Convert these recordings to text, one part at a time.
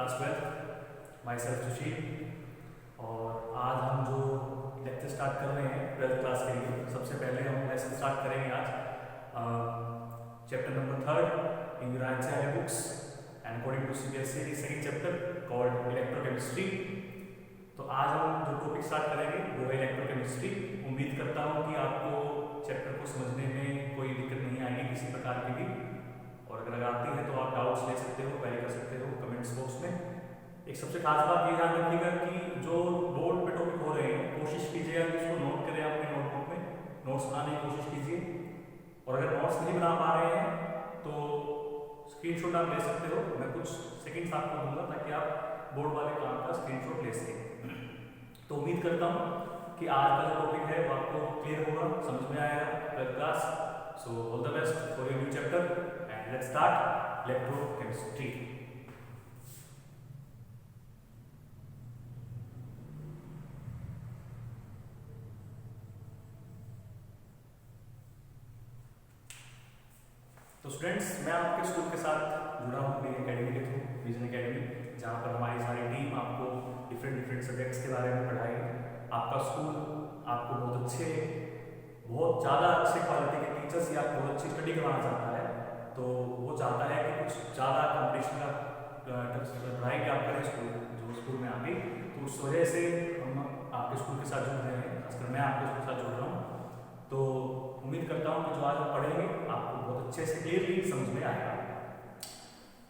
Class 12 my self सुशील। और आज हम जो लेक्चर स्टार्ट कर रहे हैं 12th क्लास के लिए, सबसे पहले हम लेसन स्टार्ट करेंगे आज chapter number 3 in your NCERT books and according to CBSE second chapter called electrochemistry. तो आज हम जो टॉपिक स्टार्ट करेंगे वो है इलेक्ट्रोकेमिस्ट्री। उम्मीद करता हूँ कि आपको चैप्टर को समझने में कोई दिक्कत नहीं आएगी किसी प्रकार की भी, और अगर आती है तो आप डाउट्स ले सकते हो, क्वेरी कर सकते हो कमेंट्स बॉक्स में। एक सबसे खास बात ये ध्यान रखिएगा कि जो बोर्ड पे टॉपिक हो रहे हैं कोशिश कीजिएगा कि उसको नोट करें अपने नोटबुक में, नोट्स बनाने की कोशिश कीजिए। और अगर नोट्स नहीं बना पा रहे हैं तो स्क्रीनशॉट आप ले सकते हो, मैं कुछ सेकंड्स आपको दूंगा ताकि आप बोर्ड वाले काम का स्क्रीनशॉट ले सकें। तो उम्मीद करता हूँ कि आज का जो टॉपिक है वो आपको क्लियर होगा, समझ में आएगा class. So all the best for your new chapter and let's start electrochemistry. तो स्टूडेंट्स, मैं आपके स्कूल के साथ जुड़ा हूँ मेरी एकेडमी के थ्रू, विजन एकेडमी, जहाँ पर हमारी सारी टीम आपको डिफरेंट सब्जेक्ट्स के बारे में पढ़ाएगी। आपका स्कूल आपको बहुत ज़्यादा अच्छे क्वालिटी के टीचर्स या बहुत अच्छी स्टडी करवाना चाहता है, तो वो चाहता है कि कुछ ज़्यादा कॉम्पिटिशन का पढ़ाई क्या आप करें स्कूल में आगे। तो उस वजह से हम आपके स्कूल के साथ जुड़ रहे हैं, खासकर मैं आपके स्कूल के साथ जुड़ रहा हूँ। तो उम्मीद करता हूँ कि जो आज हम पढ़ेंगे आपको बहुत अच्छे से क्लियरली समझ में आएगा।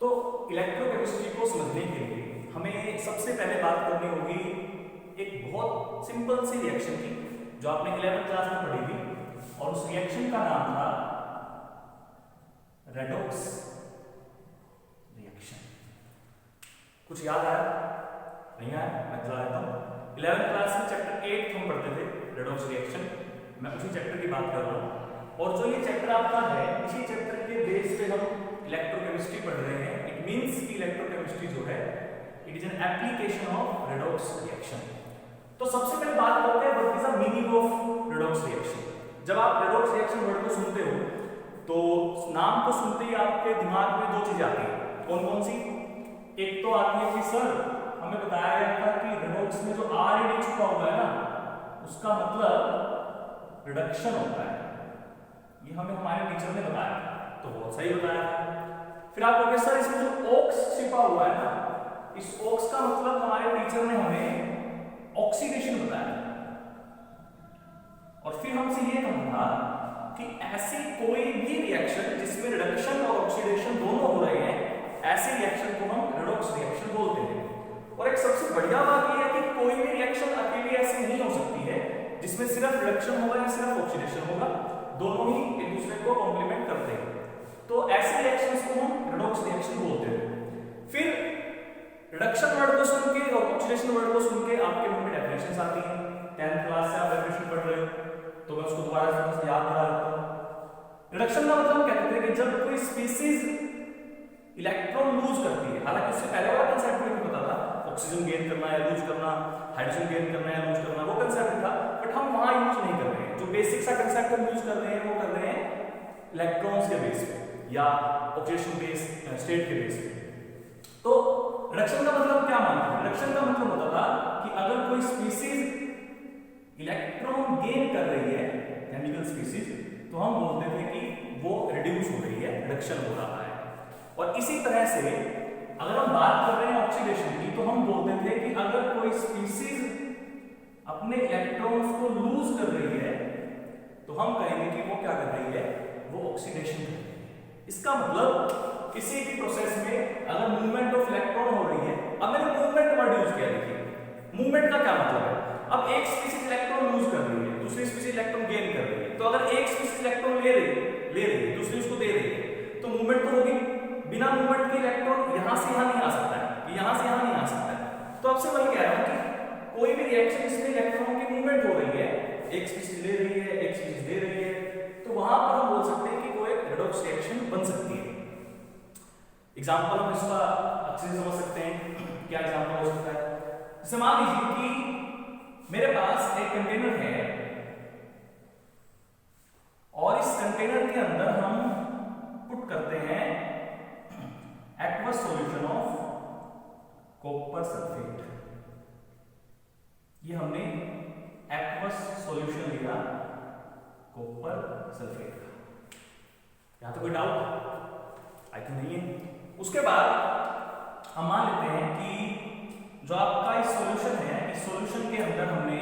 तो इलेक्ट्रोकेमिस्ट्री को समझने के लिए हमें सबसे पहले बात करनी होगी एक बहुत सिंपल सी रिएक्शन की, जो आपने 11th क्लास में पढ़ी थी, और उस रिएक्शन का नाम था रेडॉक्स रिएक्शन। कुछ याद आया? नहीं आया? मैं बता देता हूँ। 11th क्लास में चैप्टर 8 हम पढ़ते थे, रेडॉक्स रिएक्शन। मैं उसी चैप्टर की बात कर रहा हूँ, और जो ये चैप्टर आपका है इसी चैप्टर के बेस पे हम इलेक्ट्रोकेमिस्ट्री पढ़ रहे हैं। इट मींस कि इलेक्ट्रोकेमिस्ट्री जो है it is an application of redox reaction. तो सबसे पहले बात करते हैं what is the meaning of redox reaction. जब आप रेडॉक्स रिएक्शन वर्ड को सुनते हो तो नाम को सुनते ही आपके दिमाग में दो चीजें आती हैं। कौन कौन सी? एक तो आती है कि सर हमें बताया गया था कि रेडॉक्स में जो आर एन ए छुपा हुआ है ना, उसका मतलब रिडक्शन होता है। ये हमें हमारे टीचर ने बताया, तो बहुत सही बताया। फिर आप कहोगे सर इसमें जो ऑक्स छिपा हुआ है ना, इस ऑक्स का मतलब हमारे टीचर ने हमें ऑक्सीडेशन बताया। और फिर हमसे ये कहा कि ऐसी कोई भी रिएक्शन जिसमें रिडक्शन और ऑक्सीडेशन दोनों हो रहे हैं, ऐसे रिएक्शन को हम रेडॉक्स रिएक्शन बोलते हैं। और एक सबसे बढ़िया बात यह है कि कोई भी रिएक्शन अकेली ऐसी नहीं हो सकती है जिसमें सिर्फ रिडक्शन होगा या सिर्फ ऑक्सीडेशन होगा, दोनों ही एक दूसरे को कॉम्प्लीमेंट करते हैं। तो ऐसे रिएक्शंस को हम रेडॉक्स रिएक्शन बोलते हैं। फिर रिडक्शन वर्ड को सुन के और ऑक्सीडेशन वर्ड को सुन के आपके मन में डेफिनेशंस आती हैं। 10th क्लास से आप डेफिनेशन पढ़ रहे हो, तो मैं उसको दोबारा से याद दिला देता हूं। रिडक्शन का मतलब कहते हैं कि जब कोई स्पीशीज इलेक्ट्रॉन लूज करती है, हालांकि उससे पहले वाला कंसेप्ट मुझे पता था, ऑक्सीजन गेन करना या लूज करना, हाइड्रोजन गेन करना या लूज करना, वो कंसेप्ट था, बट हम वहां यूज नहीं कर रहे हैं। जो बेसिक सा कंसेप्ट हम यूज कर रहे हैं वो कर रहे हैं इलेक्ट्रॉन्स के बेस पे या ऑक्सीडेशन बेस स्टेट के बेस पे। तो रिडक्शन का मतलब क्या मानते हैं? रिडक्शन का मतलब होता था कि अगर कोई स्पीशीज इलेक्ट्रॉन गेन कर रही है, केमिकल स्पीशीज, तो हम बोलते थे कि वो रिड्यूस हो रही है, रिडक्शन हो रहा है। और इसी तरह से अगर हम बात कर रहे हैं ऑक्सीडेशन की, तो हम बोलते थे कि अगर कोई स्पीशीज अपने इलेक्ट्रॉन्स को लूज कर रही है, तो हम कहेंगे कि वो क्या कर रही है, वो ऑक्सीडेशन कर रही है। इसका मतलब किसी भी प्रोसेस में अगर मूवमेंट ऑफ इलेक्ट्रॉन हो रही है, अब मैंने मूवमेंट वर्ड यूज किया, देखिए मूवमेंट का क्या मतलब है। अब एक स्पीशीज इलेक्ट्रॉन लूज कर रही है, दूसरी स्पीशीज इलेक्ट्रॉन गेन कर रही है, तो अगर एक स्पीशीज इलेक्ट्रॉन ले रही है दूसरी उसको दे रही है, तो मूवमेंट तो होगी। बिना मूवमेंट के इलेक्ट्रॉन यहां से यहां नहीं आ सकता है, यहां से यहां नहीं आ सकता है। तो आपसे वही कह रहा हूं कि कोई भी रिएक्शन जिसमें इलेक्ट्रॉनों की मूवमेंट हो रही है, एक स्पीशीज ले रही है एक स्पीशीज दे रही है, तो वहां पर हम बोल सकते हैं कि वो एक रेडॉक्स रिएक्शन बन सकती है। एग्जांपल हम इसका अच्छे से समझ सकते हैं। क्या एग्जांपल हो सकता है? जैसे मान लीजिए कि मेरे पास एक कंटेनर है और इस कंटेनर के अंदर हम पुट करते हैं aqueous solution of copper sulphate, ये हमने एक्वस सॉल्यूशन लिया कॉपर सल्फेट का। यहां तो कोई डाउट आई थिंक नहीं है। उसके बाद हम मान लेते हैं कि जो आपका इस सॉल्यूशन है, इस सॉल्यूशन के अंदर हमने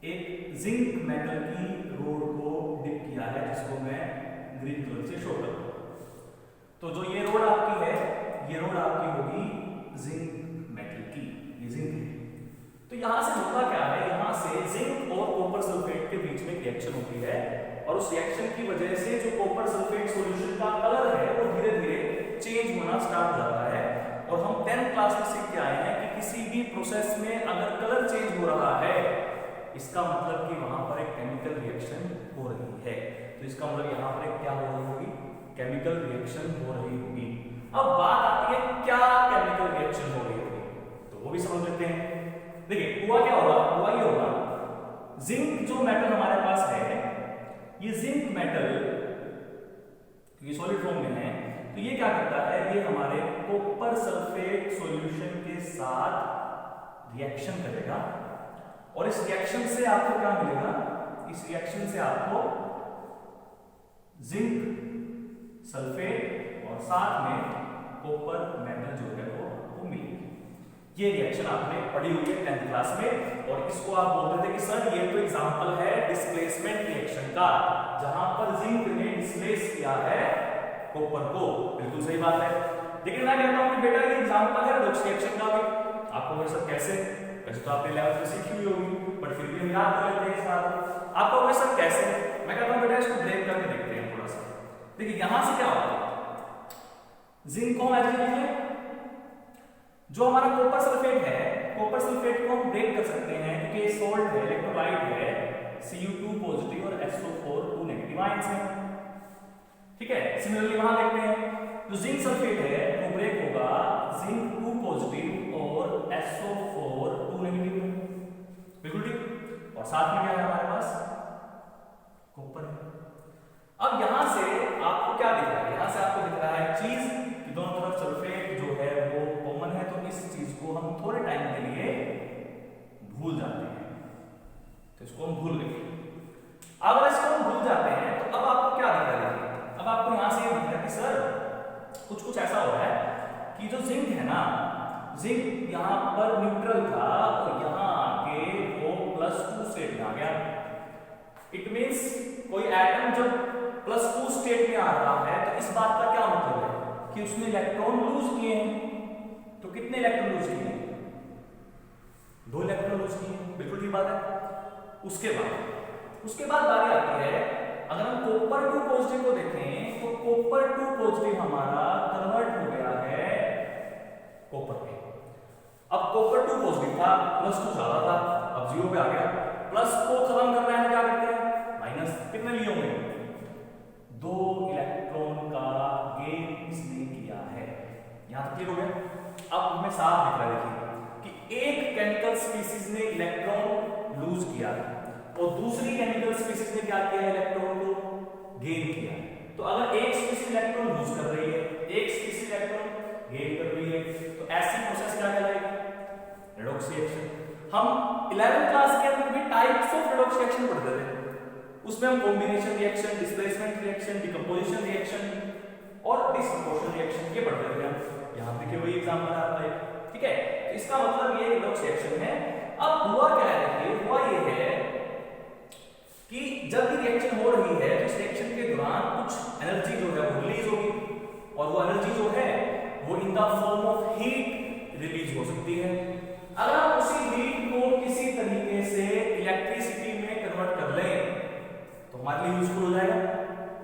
एक जिंक मेटल की रोड को डिप किया है, जिसको मैं ग्रीन कलर से शो कर दूं। तो जो ये रोड आपकी है, ये रोड आपकी होगी जिंक मेटल की, ये जिंक है। तो यहां से होता क्या है, यहां से जिंक और कॉपर सल्फेट के बीच में रिएक्शन होती है और उस रिएक्शन की वजह से जो कॉपर सल्फेट सॉल्यूशन का कलर है वो धीरे धीरे चेंज होना स्टार्ट हो जाता है। और हम 10th क्लास में सीख के आए हैं कि किसी भी प्रोसेस में अगर कलर चेंज हो रहा है, इसका मतलब कि वहां पर एक केमिकल रिएक्शन हो रही है। तो इसका मतलब यहां पर एक क्या हो रही होगी, केमिकल रिएक्शन हो रही होगी। अब बात आती है क्या केमिकल रिएक्शन हो रही होगी, तो वो भी समझ लेते हैं। देखिए हुआ क्या होगा, हुआ ये होगा, जिंक जो मेटल हमारे पास है, ये जिंक मेटल ये सॉलिड फॉर्म में है, तो ये क्या करता है, ये हमारे कॉपर सल्फेट सॉल्यूशन के साथ रिएक्शन करेगा और इस रिएक्शन से आपको क्या मिलेगा, इस रिएक्शन से आपको जिंक सल्फेट और साथ में कॉपर मेटल जो है वो मिलेगी। ये रिएक्शन आपने पढ़ी हुई है 10th क्लास में और इसको आप बोलते थे कि सर ये तो एग्जांपल है डिस्प्लेसमेंट रिएक्शन का, जहां पर जिंक ने डिस्प्लेस किया है कॉपर को। बिल्कुल सही बात है, लेकिन मैं कहता हूं कि बेटा ये एग्जांपल है रिडॉक्स रिएक्शन का भी। आपको वह सब कैसे, वैसे तो आपने 11th में सीखी हुई होगी, बट फिर भी हम याद कर लेते हैं इस बात। आपको वह सब कैसे, मैं कहता हूं बेटा इसको ब्रेक करके देखते हैं थोड़ा सा। देखिए यहां से क्या होता है, जिंक को ऐसे लिख लें, जो हमारा कॉपर सल्फेट है, कॉपर सल्फेट को हम ब्रेक कर सकते हैं क्योंकि सोल्ट है, इलेक्ट्रोलाइट है, Cu2 पॉजिटिव और SO4 2 नेगेटिव आयंस है। ठीक है, सिमिलरली वहां देखते हैं जो जिंक सल्फेट है वो ब्रेक होगा जिंक 2 पॉजिटिव और SO4 2 नेगेटिव। बिल्कुल ठीक, और साथ में क्या है हमारे पास, कॉपर है। अब यहां से आपको क्या दिख रहा है, यहां से आपको दिख रहा है चीज कि दोनों तरफ सल्फेट जो है वो कॉमन है, तो इस चीज को हम थोड़े टाइम के लिए भूल जाते हैं, तो इसको हम भूल गए। अगर इसको हम भूल जाते हैं तो अब आपको क्या दिख रहा है, अब आपको यहां से ये दिख रहा है कि सर कुछ ऐसा हो रहा है कि जो जिंक है ना, जिंक यहां पर न्यूट्रल था और यहां आके वो +2 स्टेट में आ गया। इट मींस कोई एटम जब +2 स्टेट में आ रहा है तो इस बात का क्या मतलब है कि उसने इलेक्ट्रॉन लूज किए हैं। तो कितने इलेक्ट्रॉन लूज किए हैं, 2 इलेक्ट्रॉन लूज किए हैं। बिल्कुल ठीक बात है। उसके बाद बारी आती है, अगर हम कॉपर 2 पॉजिटिव को देखें तो कॉपर 2 पॉजिटिव हमारा कन्वर्ट हो गया है कॉपर में। अब कॉपर 2 पॉजिटिव था, +2 ज्यादा था, अब 0 पे आ गया। प्लस को खत्म करना है, क्या करते हैं, माइनस। कितने लिए होंगे, 2 इलेक्ट्रॉन का गेन इसने किया है। यहां तक क्लियर हो गया। अब हमें साफ दिख रहा है देखिए कि एक केमिकल स्पीसीज ने इलेक्ट्रॉन लूज किया और दूसरी केमिकल स्पीसीज ने क्या किया, इलेक्ट्रॉन को गेन किया। तो अगर एक स्पीसीज इलेक्ट्रॉन लूज कर रही है, एक स्पीसीज इलेक्ट्रॉन गेन कर रही है, तो ऐसी प्रोसेस क्या कहलाएगी, रेडॉक्स रिएक्शन। हम 11th क्लास के अंदर भी टाइप्स ऑफ रेडॉक्स रिएक्शन पढ़ते थे, उसमें हम combination reaction, displacement reaction, decomposition reaction और डिस्प्रपोर्शन रिएक्शन ये पढ़ते थे हम। यहां पे वही एग्जांपल आता है, ठीक है। तो इसका मतलब ये रेडॉक्स रिएक्शन है। अब हुआ क्या है, देखिए हुआ ये है कि जब भी रिएक्शन हो रही है तो इस रिएक्शन के दौरान कुछ एनर्जी जो है वो रिलीज होगी और वो एनर्जी जो है वो in the form of heat release हो सकती है। अगर हम उसी हीट को किसी तरीके से इलेक्ट्रिसिटी में कन्वर्ट कर लें तो हमारे लिए यूजफुल हो जाएगा,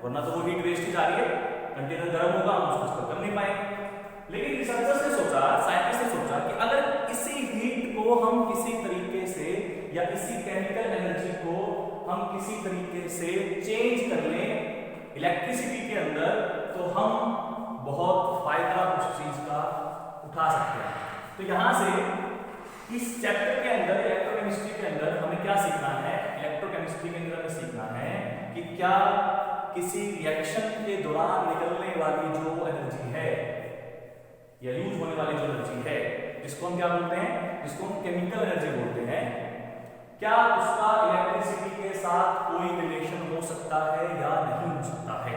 वरना तो वो हीट वेस्ट ही जा रही है, कंटेनर गर्म होगा, हम उसको स्टोर कर नहीं पाएंगे। लेकिन रिसर्चर्स ने सोचा, साइंटिस्ट ने सोचा कि अगर इसी हीट को हम किसी तरीके से या इसी केमिकल एनर्जी को हम किसी तरीके से चेंज कर लें इलेक्ट्रिसिटी के अंदर, तो हम बहुत फायदा उस चीज का उठा सकते हैं। तो यहां से इस चैप्टर के अंदर इलेक्ट्रोकेमिस्ट्री के अंदर हमें क्या सीखना है, इलेक्ट्रोकेमिस्ट्री के अंदर हमें सीखना है कि क्या किसी रिएक्शन के दौरान निकलने वाली जो एनर्जी है या यूज होने वाली जो एनर्जी है जिसको हम क्या बोलते हैं, जिसको हम केमिकल एनर्जी बोलते हैं, क्या उसका इलेक्ट्रिसिटी के साथ कोई रिलेशन हो सकता है या नहीं हो सकता है।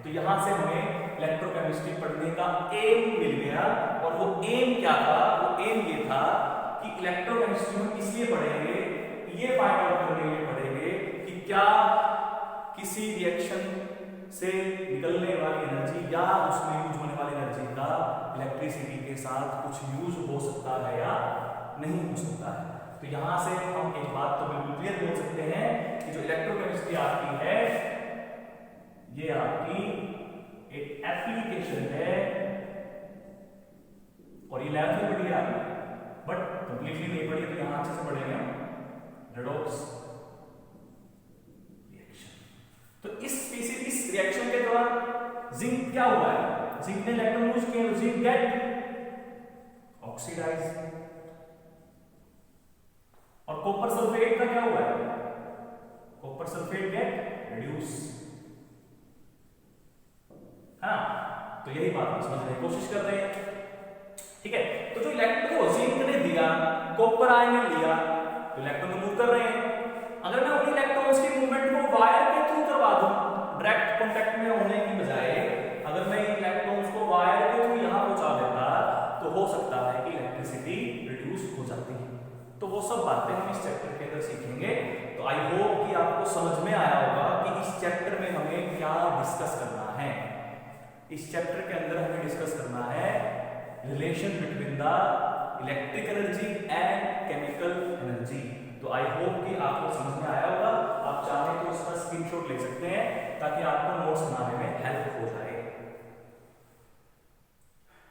तो यहां से हमें इलेक्ट्रोकेमिस्ट्री पढ़ने का एम मिल गया, और वो एम क्या था, वो एम ये था कि इलेक्ट्रोकेमिस्ट्री में इसलिए पढ़ेंगे, ये फाइंड आउट करने के लिए पढ़ेंगे कि क्या किसी रिएक्शन से निकलने वाली एनर्जी या उसमें यूज होने वाली एनर्जी का इलेक्ट्रिसिटी के साथ कुछ यूज हो सकता है या नहीं हो सकता है। तो यहां से हम एक बात तो बिल्कुल क्लियर बोल सकते हैं कि जो इलेक्ट्रोकेमिस्ट्री आपकी है, ये आपकी एक एप्लीकेशन है, और ये 11th में पढ़ी आपने, बट कंप्लीटली नहीं पढ़ी, तो यहां अच्छे से पढ़ेंगे हम रेडॉक्स रिएक्शन। तो इस रिएक्शन के दौरान जिंक क्या हुआ है, जिंक ने इलेक्ट्रॉन यूज किए, जिंक गेट ऑक्सीडाइज, और कॉपर सल्फेट का क्या हुआ है, कॉपर सल्फेट गेट रिड्यूस। हाँ, तो यही बात हम समझने की कोशिश कर रहे हैं, ठीक है। तो जो इलेक्ट्रॉन जिंक ने दिया, कॉपर आयन ने लिया, तो इलेक्ट्रॉन मूव कर रहे हैं। अगर मैं उन इलेक्ट्रॉन्स की मूवमेंट को वायर के थ्रू करवा दूं, डायरेक्ट कांटेक्ट में होने की बजाय अगर मैं इलेक्ट्रॉन्स को वायर के थ्रू यहां पहुंचा देता, तो हो सकता है कि इलेक्ट्रिसिटी रिड्यूस हो जाती है। तो वो सब बातें हम इस चैप्टर के अंदर सीखेंगे। तो आई होप कि आपको समझ में आया होगा कि इस चैप्टर में हमें क्या डिस्कस करना है। इस चैप्टर के अंदर हमें डिस्कस करना है relation between the electric energy and chemical energy. तो आई होप कि आपको समझ में आया होगा। आप चाहें तो इसका स्क्रीनशॉट ले सकते हैं ताकि आपको नोट्स बनाने में हेल्प हो जाए,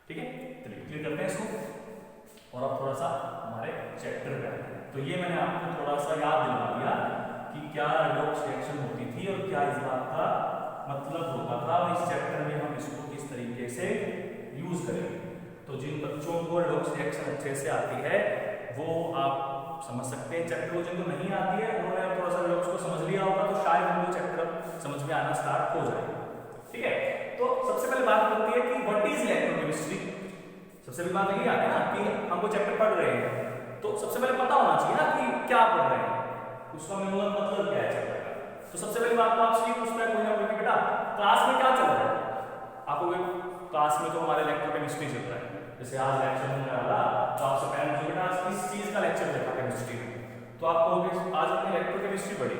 ठीक है। चलिए क्लियर करते हैं इसको, और अब थोड़ा सा हमारे चैप्टर पे आते हैं। तो ये मैंने आपको थोड़ा सा याद दिला दिया कि क्या रेडॉक्स रिएक्शन होती थी और क्या इस बात का मतलब होता था, और इस चैप्टर में हम इसको किस तरीके से यूज करेंगे। तो जिन बच्चों को रेडॉक्स रिएक्शन अच्छे से आती है वो आप समझ सकते हैं चैप्टर को, जिनको नहीं आती है उन्होंने थोड़ा सा रेडॉक्स को समझ लिया होगा, तो शायद उनको चैप्टर समझ में आना स्टार्ट हो जाए, ठीक है। तो सबसे पहले बात होती है कि व्हाट इज इलेक्ट्रोकेमिस्ट्री। सबसे पहले बात यही आती है ना कि हमको चैप्टर पढ़ रहे हैं, तो सबसे पहले पता होना चाहिए ना कि क्या पढ़ रहे हैं, उसका मतलब क्या है चैप्टर का। तो सबसे पहले बात तो आपसे ये पूछता है कोई ना कोई कि बेटा क्लास में क्या चल रहा है। आपको क्लास में तो हमारे इलेक्ट्रोकेमिस्ट्री चल रहा है, जैसे आज लेक्चर होने वाला, तो आपसे पहले मुझे बेटा आज किस चीज का लेक्चर देखा केमिस्ट्री में, तो आप कहोगे आज हमने इलेक्ट्रोकेमिस्ट्री पढ़ी।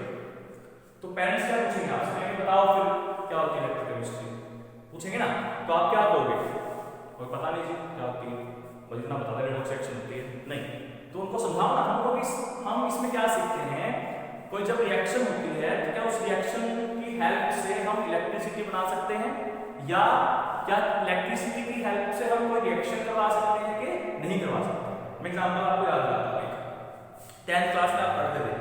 तो पेरेंट्स क्या पूछेंगे आपसे, बताओ फिर क्या होती है इलेक्ट्रोकेमिस्ट्री, पूछेंगे ना, तो आप क्या कहोगे, कोई पता नहीं जी क्या होती है, मुझे इतना बता दें रेडॉक्स रिएक्शन होती है नहीं। तो उनको समझाओ ना, हम इसमें क्या सीखते हैं, कोई जब रिएक्शन होती है तो क्या उस रिएक्शन की हेल्प से हम इलेक्ट्रिसिटी बना सकते हैं, या क्या इलेक्ट्रिसिटी की हेल्प से हम कोई रिएक्शन करवा सकते हैं कि नहीं करवा सकते। मैं एग्जांपल आपको याद दिलाता हूं, 10th क्लास में आप पढ़ते थे,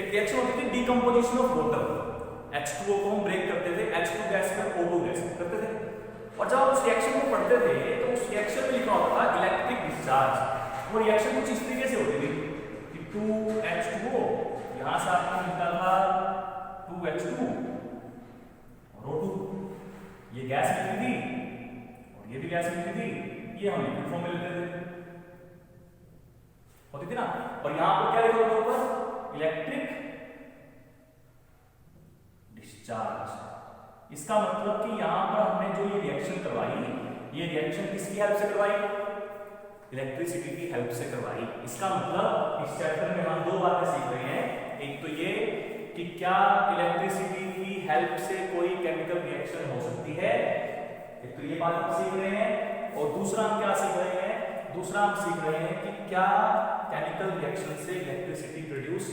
एक रिएक्शन होती थी डीकंपोजिशन ऑफ वाटर, H2O को हम ब्रेक करते थे, H2 गैस में O2 गैस करते थे, और जब आप उस रिएक्शन को पढ़ते थे तो उस रिएक्शन में लिखा होता था इलेक्ट्रिक डिस्चार्ज। वो रिएक्शन कुछ इस तरीके से होती थी कि 2H2O, यहां से आपको मिलता था 2H2 और O2, ये गैस मिलती थी और ये भी गैस मिलती थी, ये हम लिक्विड फॉर्म में लेते थे, होती थी ना। और यहां पर क्या लिखा होता ऊपर, इलेक्ट्रिक डिस्चार्ज। इसका मतलब कि यहां पर हमने जो ये रिएक्शन करवाई, ये रिएक्शन किसकी हेल्प से करवाई, इलेक्ट्रिसिटी की हेल्प से करवाई। इसका मतलब इस चैप्टर में हम दो बातें सीख रहे हैं, एक तो ये कि क्या इलेक्ट्रिसिटी की हेल्प से कोई केमिकल रिएक्शन हो सकती है, एक तो ये बात हम सीख रहे हैं, और दूसरा हम क्या सीख रहे हैं, दूसरा हम सीख रहे हैं कि क्या केमिकल रिएक्शन से इलेक्ट्रिसिटी प्रोड्यूस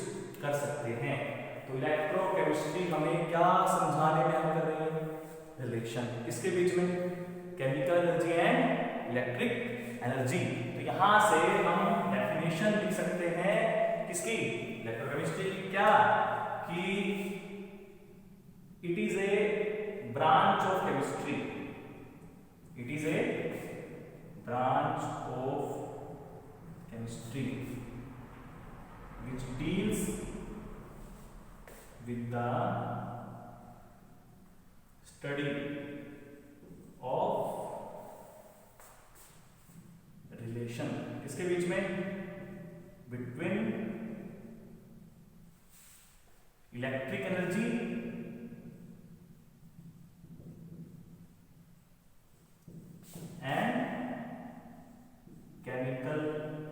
कर सकते हैं। तो इलेक्ट्रोकेमिस्ट्री हमें क्या समझाने में हम कर रहे हैं, रिलेशन किसके बीच में, chemical energy and electric energy. तो यहां से हम डेफिनेशन लिख सकते हैं किसकी, इलेक्ट्रोकेमिस्ट्री की, क्या कि it is a branch of chemistry, it is a branch of chemistry which deals with the study of relation किसके बीच में, between electric energy and chemical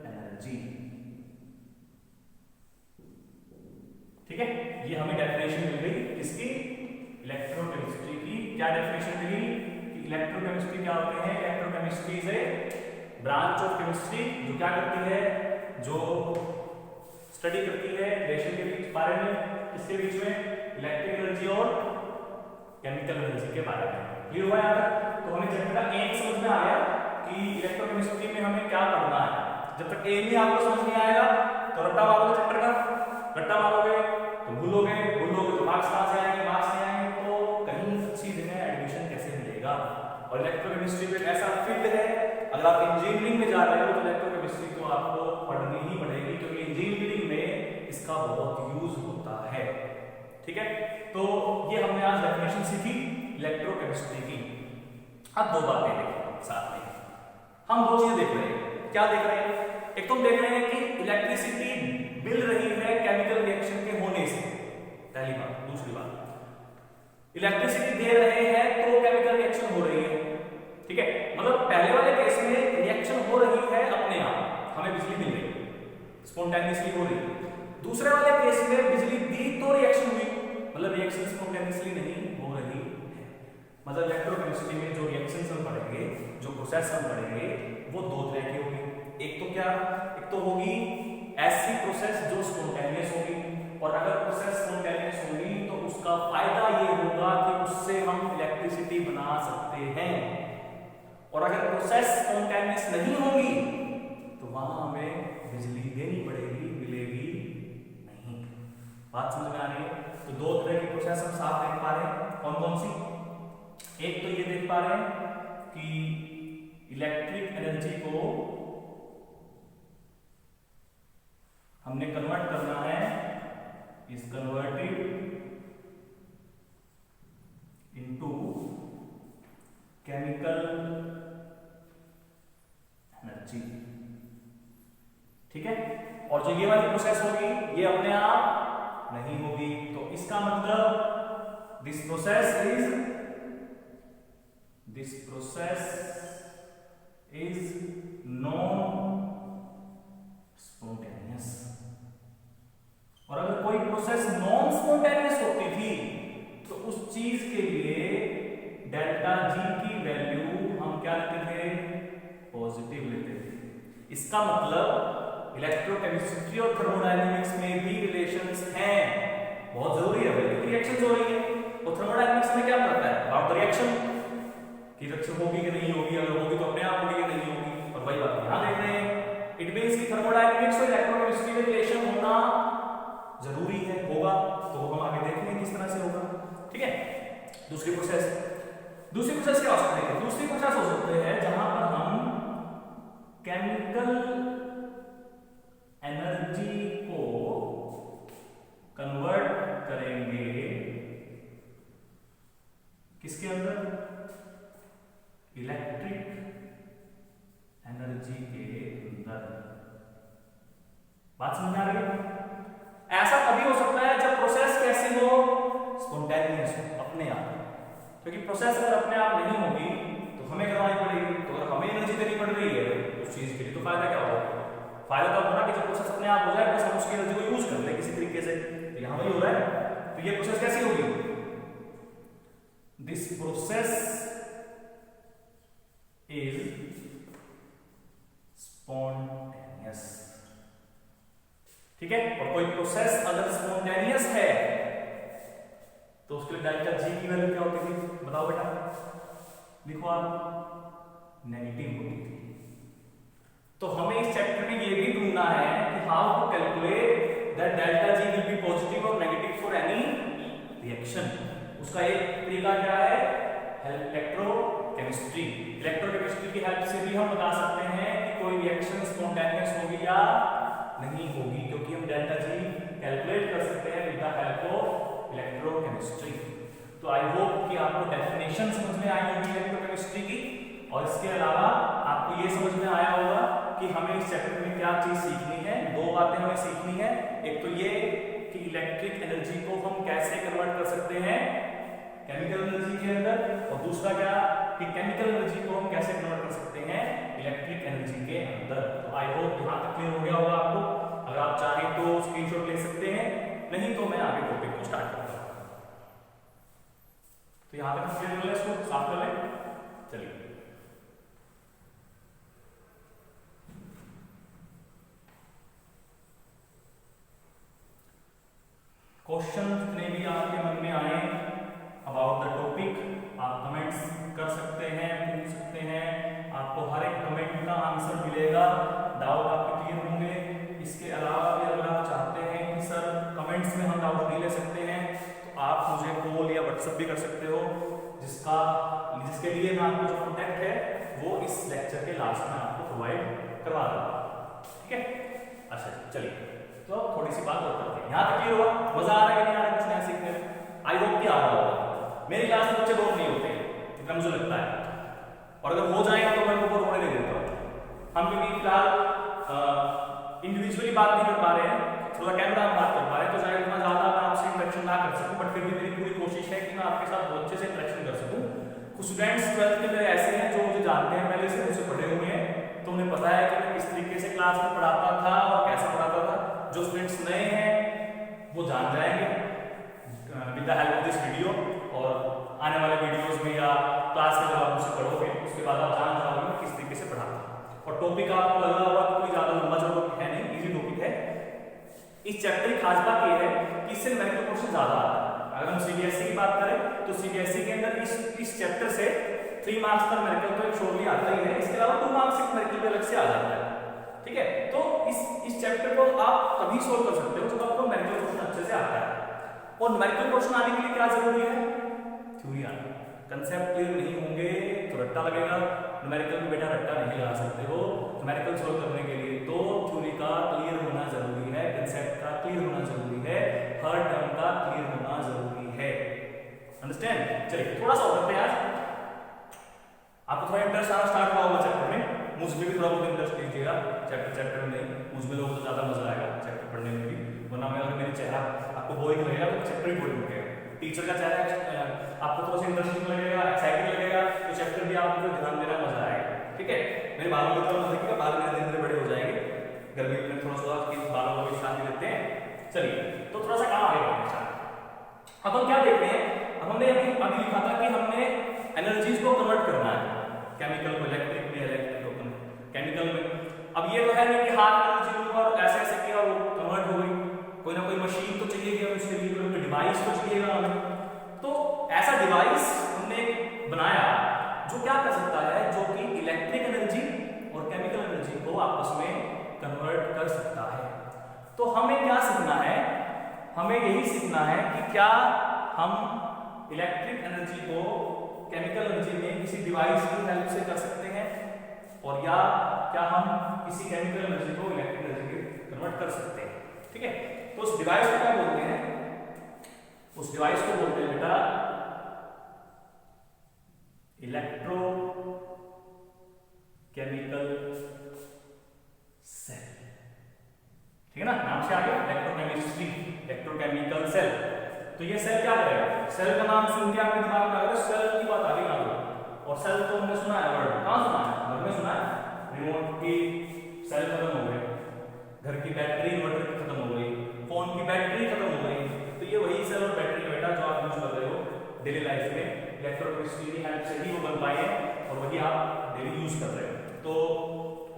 energy. ठीक है, ये हमें डेफिनेशन मिल गई किसकी, इलेक्ट्रोकेमिस्ट्री की। क्या डेफिनेशन मिली कि इलेक्ट्रोकेमिस्ट्री क्या होते हैं, electrochemistry is a branch of chemistry जो क्या करती है, जो स्टडी करती है रिलेशन के बीच बारे में, किसके बीच में, इलेक्ट्रिक एनर्जी और केमिकल एनर्जी के बारे में। क्लियर हुआ यहाँ तक? तो हमें चैप्टर का एम समझ में आ गया कि इलेक्ट्रोकेमिस्ट्री में हमें क्या पढ़ना है। जब तक एम ही आपको समझ नहीं आएगा तो रट्टा मारोगे चैप्टर का, रट्टा मारोगे तो भूलोगे तो मार्क्स कहां से आएंगे, मार्क्स नहीं आएंगे तो कहीं अच्छी जगह एडमिशन कैसे मिलेगा। और इलेक्ट्रोकेमिस्ट्री भी एक ऐसा फील्ड है, अगर आप इंजीनियरिंग में जा रहे हो तो इलेक्ट्रोकेमिस्ट्री तो आपको पढ़नी ही पड़ेगी, क्योंकि इंजीनियरिंग में इसका बहुत यूज होता है। ठीक है, तो ये हमने आज डेफिनेशन सीखी इलेक्ट्रोकेमिस्ट्री की। अब दो बातें देखें साथ में, हम दो चीजें देख रहे हैं। क्या देख रहे हैं, एक तो हम देख रहे हैं कि इलेक्ट्रिसिटी मिल रही है केमिकल रिएक्शन के होने से, पहली बात। दूसरी बात, इलेक्ट्रिसिटी दे रहे हैं तो केमिकल रिएक्शन हो रही है। ठीक है, मतलब पहले वाले केस में रिएक्शन हो रही है अपने आप, हमें बिजली मिल रही है, स्पॉन्टेनियसली हो रही है। दूसरे वाले केस में बिजली दी तो रिएक्शन हुई, मतलब रिएक्शन स्पॉन्टेनियसली नहीं हो रही है। मतलब इलेक्ट्रोकेमिस्ट्री में जो रिएक्शंस हम पढ़ेंगे, जो प्रोसेस हम पढ़ेंगे, वो दो तरह की होगी। एक तो क्या, एक तो होगी ऐसी प्रोसेस जो स्पॉन्टेनियस होगी, और अगर प्रोसेस स्पॉन्टेनियस होगी तो उसका फायदा ये होगा कि उससे हम इलेक्ट्रिसिटी बना सकते हैं। और अगर प्रोसेस स्पॉन्टेनियस नहीं होगी तो वहां हमें बिजली देनी पड़ेगी, मिलेगी नहीं। बात समझ में आ रही है? तो दो तरह की प्रोसेस हम साफ देख पा रहे हैं, कौन कौन सी। एक तो ये देख पा रहे हैं कि इलेक्ट्रिक एनर्जी को हमने कन्वर्ट करना है, is converted into chemical energy. ठीक है, और जो ये वाली प्रोसेस होगी ये अपने आप नहीं होगी, तो इसका मतलब this process is non spontaneous. और अगर कोई प्रोसेस नॉन स्पॉन्टेनियस होती थी तो उस चीज के लिए डेल्टा जी की वैल्यू हम क्या लेते थे, पॉजिटिव लेते थे। इसका मतलब इलेक्ट्रोकेमिस्ट्री और थर्मोडायनेमिक्स में भी रिलेशंस हैं, बहुत जरूरी है भाई, क्योंकि रिएक्शंस हो रही है। और थर्मोडायनेमिक्स में क्या पढ़ता है, अबाउट द रिएक्शन, कि रिएक्शन होगी कि नहीं होगी, अगर होगी तो अपने आप होगी कि नहीं होगी। और वही बात यहां देख रहे हैं, इट मींस कि थर्मोडायनेमिक्स और इलेक्ट्रोकेमिस्ट्री में रिलेशन होना जरूरी है, होगा तो हम आगे देखेंगे किस तरह से होगा। ठीक है, दूसरी प्रोसेस क्या हो सकती है, दूसरी प्रोसेस हो सकते हैं जहां पर हम केमिकल एनर्जी को कन्वर्ट करेंगे किसके अंदर, इलेक्ट्रिक एनर्जी के अंदर। बात समझ में आ रही है? ऐसा तभी हो सकता है जब प्रोसेस कैसी हो, स्पॉन्टेनियस हो, अपने आप। क्योंकि प्रोसेस अगर अपने आप नहीं होगी तो हमें करवानी पड़ेगी, तो अगर हमें एनर्जी देनी पड़ रही है उस चीज के लिए तो फायदा क्या होगा, फायदा तो होगा कि जब प्रोसेस अपने आप हो जाए बस हम उसकी एनर्जी को यूज कर ले किसी तरीके से। तो यहां वही हो रहा है, तो ये प्रोसेस कैसी होगी, दिस प्रोसेस इज स्पॉन्टेनियस। ठीक है, और कोई प्रोसेस अगर स्पॉन्टेनियस है तो उसके लिए डेल्टा जी की वैल्यू क्या होती थी, बताओ बेटा, लिखो आप, नेगेटिव होती थी। तो हमें इस चैप्टर में ये भी ढूंढना है कि how to calculate that delta G will be positive और नेगेटिव फॉर एनी रिएक्शन। उसका एक तरीका क्या है, इलेक्ट्रोकेमिस्ट्री। इलेक्ट्रोकेमिस्ट्री की हेल्प से भी हम बता सकते हैं कि कोई रिएक्शन स्पॉन्टेनियस होगी या नहीं होगी, क्योंकि हम डेल्टा जी कैलकुलेट कर सकते हैं with the help of electrochemistry. तो आई होप कि आपको डेफिनेशन समझ में आई होगी इलेक्ट्रोकेमिस्ट्री की। और इसके अलावा आपको ये समझ में आया होगा कि हमें इस चैप्टर में क्या चीज सीखनी है। दो बातें हमें सीखनी है, एक तो ये कि इलेक्ट्रिक एनर्जी को हम कैसे कन्वर्ट कर सकते हैं केमिकल एनर्जी के अंदर, और दूसरा क्या कि केमिकल एनर्जी को हम कैसे कन्वर्ट कर सकते हैं इलेक्ट्रिक एनर्जी के अंदर। तो आई होप यहाँ तक क्लियर हो गया होगा आपको। अगर आप चाहें तो स्क्रीनशॉट ले सकते हैं, नहीं तो मैं आगे टॉपिक को स्टार्ट करता हूँ। तो यहाँ तक क्लियर हो गया, इसको साफ कर लें। चलिए क्वेश्चन जितने भी आपके मन में आए अबाउट द टॉपिक आप कमेंट्स कर सकते हैं, पूछ सकते हैं, आपको हर एक कमेंट का आंसर मिलेगा, डाउट आपके क्लियर होंगे। इसके अलावा भी अगर आप चाहते हैं कि सर कमेंट्स में हम डाउट नहीं ले सकते हैं तो आप मुझे कॉल या व्हाट्सएप भी कर सकते हो, जिसके लिए मैं आपको जो कॉन्टैक्ट है वो इस लेक्चर के लास्ट में आपको प्रोवाइड करवा दूंगा, ठीक है। अच्छा चलिए, तो अब थोड़ी सी बात और करते हैं। यहाँ तक क्लियर हुआ? मजा आ रहा है कि नहीं आ रहा है कुछ नया सीखने में? आई होप कि आ रहा होगा। मेरी क्लास में बच्चे बोर नहीं होते जितना मुझे लगता है, और अगर हो जाएगा तो मैं उनको रोने नहीं देता। हम क्योंकि फिलहाल इंडिविजुअली बात नहीं कर पा रहे हैं, थोड़ा कैमरा हम बात कर पा रहे हैं, तो शायद इतना ज्यादा मैं आपसे इंटरेक्शन ना कर सकूं, बट फिर भी मेरी पूरी कोशिश है कि मैं आपके साथ बहुत अच्छे से इंटरेक्शन कर सकूं। कुछ स्टूडेंट्स 12th के मेरे ऐसे हैं जो मुझे जानते हैं, पहले से मुझसे पढ़े हुए हैं, तो उन्हें पता है कि मैं किस तरीके से क्लास में पढ़ाता था और कैसा पढ़ाता था। जो स्टूडेंट्स नए हैं वो जान जाएंगे with the help of this video, और आने वाले वीडियोस में या क्लास में जब आप मुझसे पढ़ोगे उसके बाद आप जान जाओगे मैं किस तरीके से पढ़ाता हूँ। और टॉपिक आपको लग रहा होगा कोई ज्यादा लंबा चौड़ा टॉपिक है नहीं, इजी टॉपिक है। इस चैप्टर की खास बात यह है कि इससे न्यूमेरिकल क्वेश्चन ज्यादा आता है। अगर हम सीबीएसई की बात करें तो सीबीएसई के अंदर इस चैप्टर से 3 मार्क्स का न्यूमेरिकल तो एक श्योरली आता ही है, इसके अलावा 2 मार्क्स एक न्यूमेरिकल पे अलग से आ जाता है, ठीक है। तो इस चैप्टर को आप तभी सोल्व कर सकते हो जब आपको न्यूमेरिकल क्वेश्चन अच्छे से आता है। और न्यूमेरिकल क्वेश्चन आने के लिए क्या जरूरी है? थ्योरी आनी। कंसेप्ट क्लियर नहीं होंगे तो रट्टा लगेगा। न्यूमेरिकल में बेटा रट्टा नहीं लगा सकते हो। न्यूमेरिकल सोल्व करने के लिए तो थ्योरी का क्लियर होना जरूरी है, कंसेप्ट का क्लियर होना जरूरी है, हर टर्म का क्लियर होना जरूरी है। अंडरस्टैंड? चलिए थोड़ा सा और करते हैं आज। आपको थोड़ा इंटरेस्ट आना स्टार्ट हुआ होगा चैप्टर में, मुझ में भी थोड़ा बहुत इंटरेस्ट लीजिएगा चैप्टर में नहीं, मुझ में लोगों को ज्यादा मजा आएगा चैप्टर पढ़ने में भी, वरना मैं अगर मेरा चेहरा आपको बोरिंग लगेगा तो चैप्टर ही बोरिंग लगेगा। टीचर का चेहरा आपको थोड़ा सा इंटरेस्टिंग लगेगा, एक्साइटिंग लगेगा, तो चैप्टर भी आपको ध्यान देना मजा आएगा, ठीक है। मेरे बालों को थोड़ा देखिएगा, बाल मेरे धीरे धीरे बड़े हो जाएंगे, गर्मी में थोड़ा सा बालों को भी शांति देते हैं। चलिए तो थोड़ा सा काम आगे बढ़ते हैं। अब हम क्या देखते हैं, अब हमने अभी लिखा था कि हमने एनर्जीज को कन्वर्ट करना है, केमिकल को इलेक्ट्रिक में, इलेक्ट्रिक को केमिकल में। अब ये तो है नहीं कि हाथ में एनर्जी लूंगा और ऐसे ऐसे किया और कन्वर्ट हो गई, कोई ना कोई मशीन तो चाहिए, उसके लिए कोई डिवाइस तो चाहिएगा हमें। तो ऐसा डिवाइस हमने बनाया जो क्या कर सकता है, जो कि इलेक्ट्रिक एनर्जी और केमिकल एनर्जी को आपस में कन्वर्ट कर सकता है। तो हमें क्या सीखना है? हमें यही सीखना है कि क्या हम इलेक्ट्रिक एनर्जी को केमिकल एनर्जी में किसी डिवाइस की हेल्प से कर सकते हैं, और या क्या हम किसी केमिकल एनर्जी को इलेक्ट्रिक एनर्जी में कन्वर्ट कर सकते हैं, ठीक है। तो उस डिवाइस को क्या बोलते हैं? उस डिवाइस को बोलते हैं बेटा इलेक्ट्रो केमिकल सेल, ठीक है ना, नाम से आ गया इलेक्ट्रोकेमिस्ट्री, इलेक्ट्रोकेमिकल सेल। तो ये सेल क्या करेगा? सेल का नाम सुन के आपके दिमाग में आ गया, सेल की बात आ गई ना। और सेल तो हमने सुना है, वर्ड कहां सुना है? घर में सुना है, रिमोट की सेल खत्म हो गए, घर की बैटरी इन्वर्टर खत्म हो गई, फोन की बैटरी खत्म हो गई। तो ये वही सेल और बैटरी है बेटा जो आप यूज कर रहे हो डेली लाइफ में, इलेक्ट्रोकेमिस्ट्री की हेल्प से ही वो बन पाए हैं और वही आप डेली यूज कर रहे हो। तो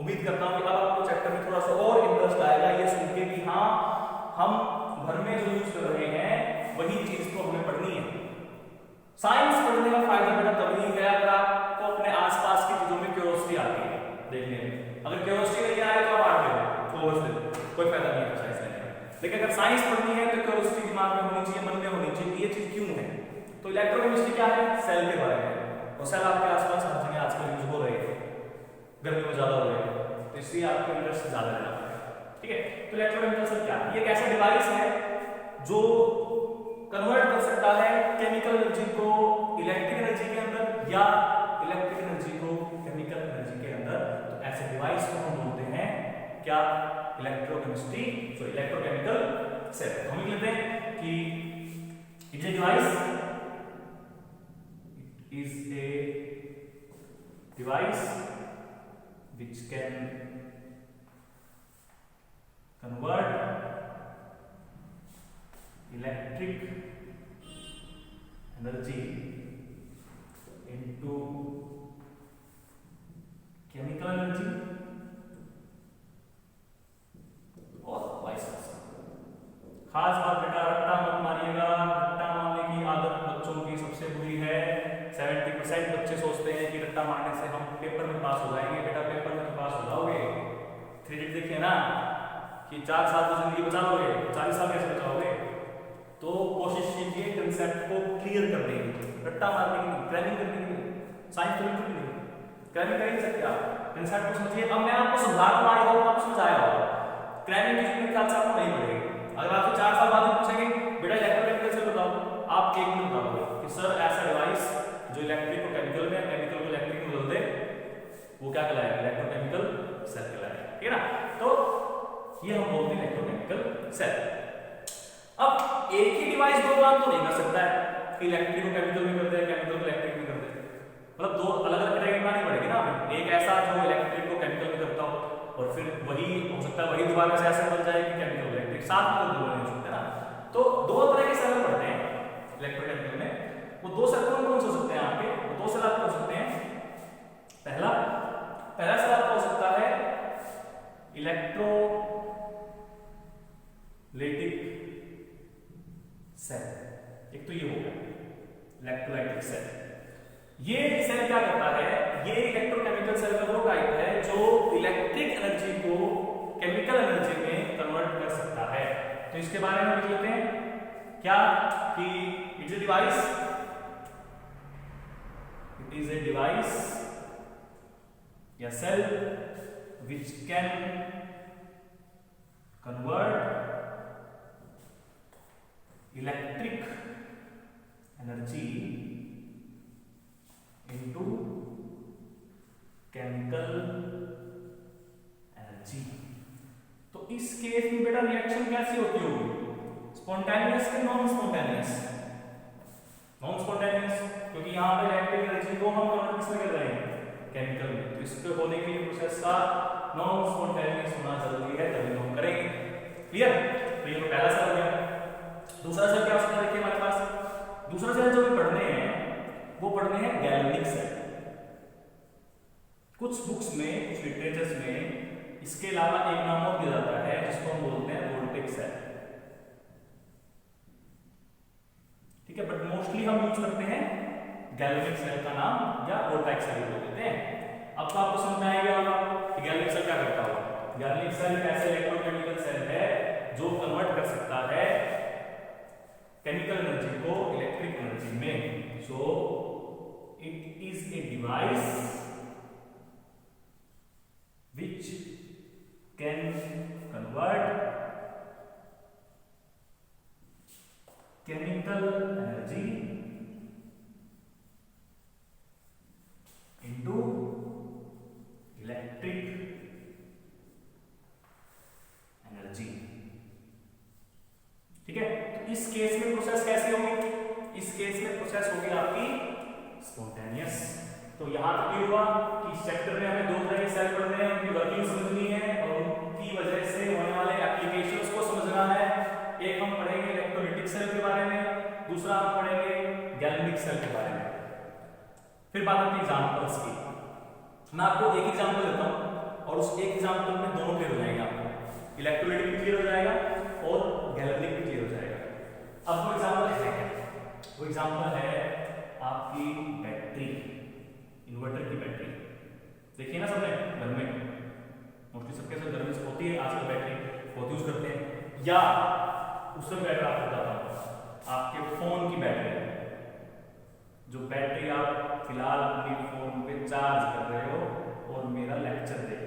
उम्मीद करता हूं कि अब आपको चैप्टर में थोड़ा सा और इंटरेस्ट आएगा ये सुन के कि हाँ हम घर में जो यूज कर रहे हैं वही चीज तो हमें पढ़नी है। साइंस पढ़ने का फायदा बेटा तभी है अगर आपको अपने आसपास की चीजों में क्यूरियोसिटी आती है देखने में। अगर क्यूरियोसिटी नहीं आ रही तो आप आठ दे, कोई फायदा नहीं है साइंस लेने का। लेकिन अगर साइंस पढ़नी है तो क्यूरियोसिटी दिमाग में होनी चाहिए, मन में होनी चाहिए कि ये चीज क्यों है। तो इलेक्ट्रोकेमिस्ट्री क्या है? सेल के बारे में, और सेल आपके आसपास हर जगह आजकल यूज हो रहे हैं, गर्मी में ज्यादा हो रहे हैं, तो इसलिए आपको इंटरेस्ट ज्यादा रहना पड़ेगा, ठीक है। तो इलेक्ट्रोकेमिकल सेल क्या है? ये एक ऐसा डिवाइस है जो कन्वर्ट कर सकता है केमिकल एनर्जी को इलेक्ट्रिक एनर्जी के अंदर या इलेक्ट्रिक एनर्जी को इलेक्ट्रोकेमिस्ट्री सॉरी इलेक्ट्रोकेमिकल सेल। तो हम लिख लेते हैं कि it is a device which can convert electric energy into chemical energy और वाइस वर्सा। खास बात बेटा रट्टा मत मारिएगा, रट्टा मारने की आदत बच्चों की सबसे बुरी है। 70% बच्चे सोचते हैं कि रट्टा मारने से हम पेपर में पास हो जाएंगे। बेटा पेपर में तो पास हो जाओगे, क्रेडिट देखिए ना कि 4 साल तो जिंदगी बचा लोगे, 40 साल कैसे बचाओगे। तो कोशिश कीजिए कंसेप्ट को क्लियर करने की, रट्टा मारने की नहीं, क्रैमिंग करने की नहीं। साइंस तो बिल्कुल नहीं, क्रैमिंग कर ही नहीं सकते आप, कंसेप्ट को समझिए। अब मैं आपको समझा रहा हूं, आया आपको समझाया होगा, क्रैमिंग की जितनी ख्याल से आपको नहीं पड़ेगी। अगर आपसे 4 साल बाद पूछेंगे बेटा इलेक्ट्रोकेमिकल से बताओ, आप 1 मिनट बताओगे कि सर ऐसा डिवाइस जो इलेक्ट्रिक को केमिकल में, केमिकल को इलेक्ट्रिक में बदल दे, वो क्या कहलाएगा? इलेक्ट्रोकेमिकल सेल कहलाएगा, ठीक है ना। तो ये हम बोलते हैं इलेक्ट्रोकेमिकल सेल। अब एक ही डिवाइस दो काम तो नहीं कर सकता है कि इलेक्ट्रिक को केमिकल में कर दे, केमिकल को इलेक्ट्रिक में कर दे, मतलब दो अलग अलग कैटेगरी बनानी पड़ेगी ना हमें। एक ऐसा जो इलेक्ट्रिक को केमिकल में करता हो और फिर वही हो सकता है वही दोबारा से ऐसा बन जाए कि केमिकल इलेक्ट्रिक साथ में दो बन सकते हैं ना। तो दो तरह के सेल पढ़ते हैं इलेक्ट्रोकेमिकल में। वो दो सेल कौन कौन हो सकते हैं आपके? वो दो सेल आपके हो सकते हैं, पहला सेल आपका हो सकता है इलेक्ट्रोलाइटिक सेल। एक तो ये हो गया इलेक्ट्रोलाइटिक सेल। ये सेल क्या करता है? ये इलेक्ट्रोकेमिकल सेल का वो टाइप है जो इलेक्ट्रिक एनर्जी को केमिकल एनर्जी में कन्वर्ट कर सकता है। तो इसके बारे में लिख लेते हैं क्या कि इट इज ए डिवाइस या cell which can convert electric energy into chemical energy। तो इस केस में बेटा रिएक्शन कैसी होती होगी? स्पॉन्टेनियस कि नॉन स्पॉन्टेनियस? नॉन स्पॉन्टेनियस, क्योंकि यहां पे इलेक्ट्रिक एनर्जी को हम कन्वर्ट किसमें कर रहे हैं? केमिकल में। तो इसके होने के लिए प्रोसेस का नॉन स्पॉन्टेनियस होना जरूरी है, तभी हम करेंगे। क्लियर? तो ये पहला सेल हो गया। दूसरा सेल क्या हो सकता है? देखिए हमारे पास दूसरा सेल जो पढ़ने हैं वो पढ़ने हैं गैल्वेनिक सेल। कुछ बुक्स में, कुछ लिटरेचर्स में इसके अलावा एक नाम और दिया जाता है जिसको हम बोलते हैं वोल्टेक सेल, ठीक है। बट मोस्टली हम यूज करते हैं गैल्वेनिक सेल का नाम या वोल्टेक सेल बोल देते हैं। अब तो आपको समझ में आ गया होगा कि गैल्वेनिक सेल क्या करता होगा। गैल्वेनिक सेल एक ऐसा इलेक्ट्रोकेमिकल सेल है जो कन्वर्ट कर सकता है केमिकल एनर्जी को इलेक्ट्रिक एनर्जी में। So it is a device which can convert chemical energy into electric energy, ठीक है। तो इस केस में प्रोसेस कैसी होगी? इस केस में प्रोसेस होगी आपकी स्पॉन्टेनियस। तो यहां तक ये हुआ कि इस चैप्टर में हमें दो तरह के सेल पढ़ने हैं, उनकी वर्किंग समझनी है और उनकी वजह से होने वाले एप्लीकेशंस को समझना है। एक हम पढ़ेंगे इलेक्ट्रोलाइटिक सेल के बारे में, दूसरा हम पढ़ेंगे गैल्वेनिक सेल के बारे में। फिर बात आती है एग्जांपल्स की। मैं आपको एक एग्जांपल देता हूं और उस एक एग्जांपल में दोनों क्लियर हो जाएंगे आपको। इलेक्ट्रोलाइटिक भी क्लियर हो जाएगा और गैल्वेनिक भी क्लियर हो जाएगा। अब वो एग्जांपल है क्या? वो एग्जांपल है आपकी बैटरी, इन्वर्टर की बैटरी। देखिए ना सबने घर में, मोस्टली सबके साथ घर में होती है आजकल बैटरी, बहुत यूज करते हैं। या उससे बेटर आपको बताता हूं, आपके फोन की बैटरी, जो बैटरी आप फिलहाल अपने फोन पे चार्ज कर रहे हो और मेरा लेक्चर देख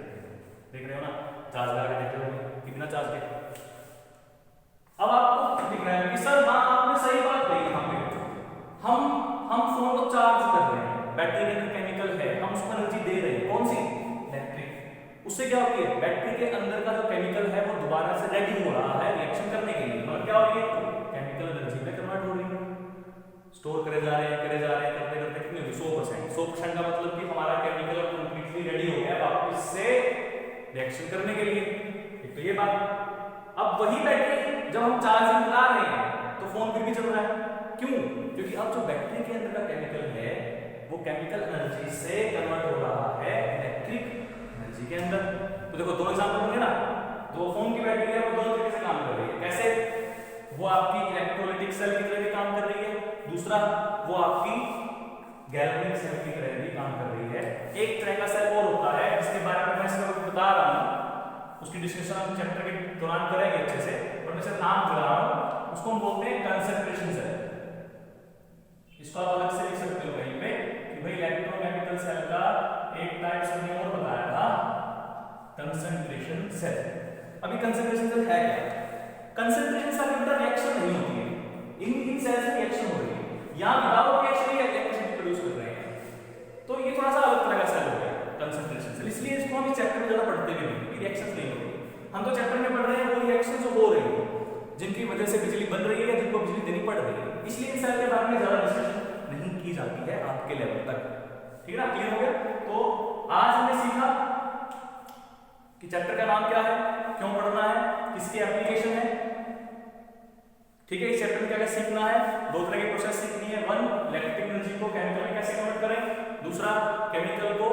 रहे हो ना, चार्ज लगा के देख रहे हो कितना चार्ज है। अब आपको दिख रहा है कि सर हाँ आपने सही बात कही, यहाँ पे हम फोन को चार्ज कर रहे हैं, बैटरी के अंदर केमिकल है, हम उसको एनर्जी दे रहे हैं, कौन सी? इलेक्ट्रिक। उससे क्या होती है, बैटरी के अंदर का जो केमिकल है वो दोबारा से रेडी हो रहा है रिएक्शन करने के लिए, मतलब क्या हो रही है, केमिकल एनर्जी में कन्वर्ट हो रही है, स्टोर करे जा रहे हैं करते करते कितनी होगी 100%। 100% का मतलब कि हमारा केमिकल कंप्लीटली रेडी हो गया वापस से रिएक्शन करने के लिए। एक तो ये बात। अब वही बैटरी जब हम चार्जिंग लगा रहे हैं तो फोन फिर भी चल रहा है, क्यों? क्योंकि अब जो बैटरी के अंदर का केमिकल है वो केमिकल एनर्जी से कन्वर्ट हो रहा है इलेक्ट्रिक एनर्जी के अंदर। तो देखो दो एग्जांपल होंगे ना, तो फोन की बैटरी है वो दोनों तरीके से काम कर रही है। कैसे? वो आपकी इलेक्ट्रोलाइटिक सेल की तरह भी काम कर रही है, दूसरा वो आपकी गैल्वेनिक सेल की तरह भी काम कर रही है। एक तरह का सेल और होता है जिसके बारे में मैं इस वक्त बता रहा हूं, उसकी डिस्कशन हम चैप्टर के दौरान करेंगे अच्छे से, और मैं सिर्फ नाम बता रहा हूं, उसको हम बोलते हैं कंसंट्रेशन सेल। इसको आप अलग से लिख सकते हो कहीं पे कि भाई इलेक्ट्रोकेमिकल सेल का एक टाइप से हमने और बताया था कंसंट्रेशन सेल। अभी कंसंट्रेशन सेल है क्या? कंसंट्रेशन सेल के अंदर रिएक्शन नहीं होती है, इन सेल से रिएक्शन हो रही है, यहां विदाउट रिएक्शन ही इलेक्ट्रिसिटी प्रोड्यूस कर रहे हैं। तो ये थोड़ा सा अलग तरह का सेल हो गया कंसंट्रेशन सेल, इसलिए इसको हम इस चैप्टर में ज्यादा पढ़ते भी नहीं, रिएक्शंस नहीं हो रही। हम तो चैप्टर में पढ़ रहे हैं वो रिएक्शन जो हो रही है जिनकी वजह से बिजली बन रही है, जिनको बिजली देनी पड़ रही है, इसलिए इन सेल के बारे में ज्यादा डिस्कशन नहीं की जाती है आपके लेवल तक। ठीक है ना, क्लियर हो गया? तो आज हमने सीखा कि चैप्टर का नाम क्या है, क्यों पढ़ना है, किसकी एप्लीकेशन है। ठीक है, इस चैप्टर में क्या क्या सीखना है, दो तरह की प्रोसेस सीखनी है। वन, इलेक्ट्रिक एनर्जी को केमिकल में कैसे कन्वर्ट करें, दूसरा केमिकल को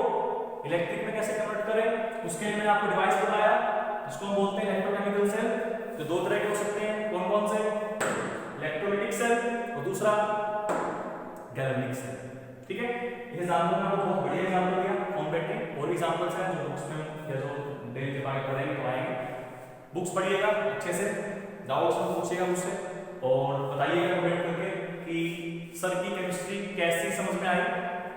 इलेक्ट्रिक में कैसे कन्वर्ट करें। उसके लिए मैंने आपको डिवाइस बताया जिसको हम बोलते हैं इलेक्ट्रोकेमिकल सेल। तो दो तरह के हो सकते हैं, कौन कौन से? इलेक्ट्रोलाइटिक सेल और दूसरा गैल्वेनिक सेल। ठीक है, ये एग्जांपल में आपको बहुत बढ़िया एग्जांपल दिया फॉर्म बैटरी, और एग्जांपल्स हैं जो बुक्स में या जो डेली के बारे में पढ़ेंगे तो आएंगे। बुक्स पढ़िएगा अच्छे से, डाउट्स में पूछिएगा मुझसे और बताइएगा कमेंट करके कि सर की केमिस्ट्री कैसी समझ में आई।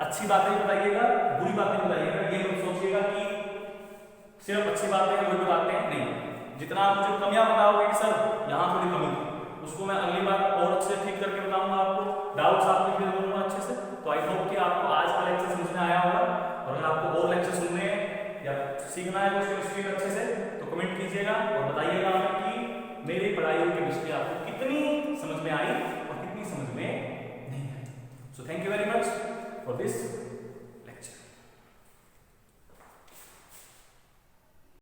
अच्छी बातें बताइएगा, बुरी बातें बताइएगा, ये मत सोचिएगा कि सिर्फ अच्छी बातें हैं बुरी बातें नहीं। जितना आप मुझे कमियां बताओगे कि सर यहाँ थोड़ी कमी थी, उसको मैं अगली बार और अच्छे ठीक करके बताऊंगा आपको, डाउट्स आपको क्लियर करूंगा अच्छे से। तो आई होप कि आपको आज का लेक्चर समझ में आया होगा, और अगर आपको और लेक्चर सुनने हैं या सीखना है कुछ केमिस्ट्री अच्छे से तो कमेंट कीजिएगा और बताइएगा हमें कि मेरी पढ़ाई हुई केमिस्ट्री आपको कितनी समझ में आई और कितनी समझ में नहीं आई। So thank you very much for this